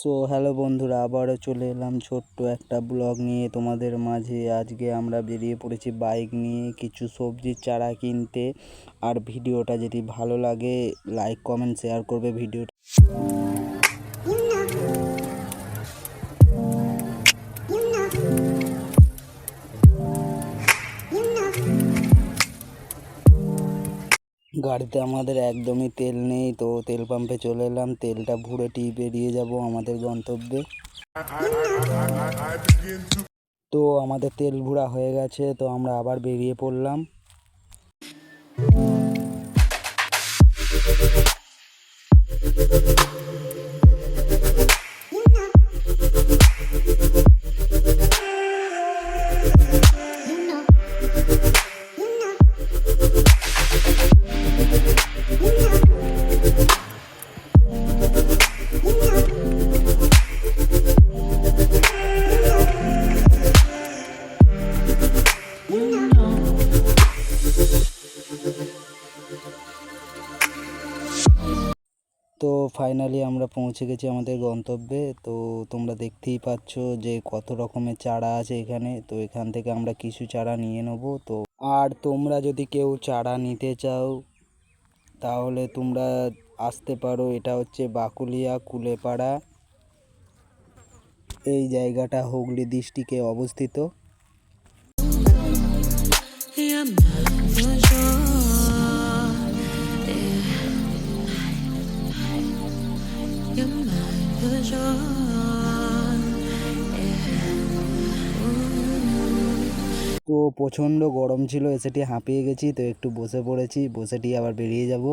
So hello বন্ধুরা, আবারও চলে এলাম ছোট্ট একটা ব্লগ নিয়ে তোমাদের মাঝে। আজকে আমরা বেরিয়ে পড়েছি বাইক নিয়ে কিছু সবজির চারা কিনতে। আর ভিডিওটা যদি ভালো লাগে লাইক কমেন্ট শেয়ার করবে ভিডিওটা। গাড়িতে আমাদের একদমই তেল নেই, তো তেল পাম্পে চলে এলাম। তেলটা ভরে বেরিয়ে যাব আমাদের গন্তব্যে। তো আমাদের তেল ভরা হয়ে গেছে, তো আমরা আবার বেরিয়ে পড়লাম। তো ফাইনালি আমরা পৌঁছে গেছি আমাদের গন্তব্যে। তো তোমরা দেখতেই পাচ্ছ যে কত রকমের চারা আছে এখানে। তো এখান থেকে আমরা কিছু চারা নিয়ে নেব। তো আর তোমরা যদি কেউ চারা নিতে চাও তাহলে তোমরা আসতে পারো। এটা হচ্ছে বাকুলিয়া কুলেপাড়া, এই জায়গাটা হুগলি ডিস্ট্রিক্টে অবস্থিত। তো প্রচণ্ড গরম ছিল, এসেটি হাঁপিয়ে গেছি, তো একটু বসে পড়েছি, বসেটি আবার বেরিয়ে যাব।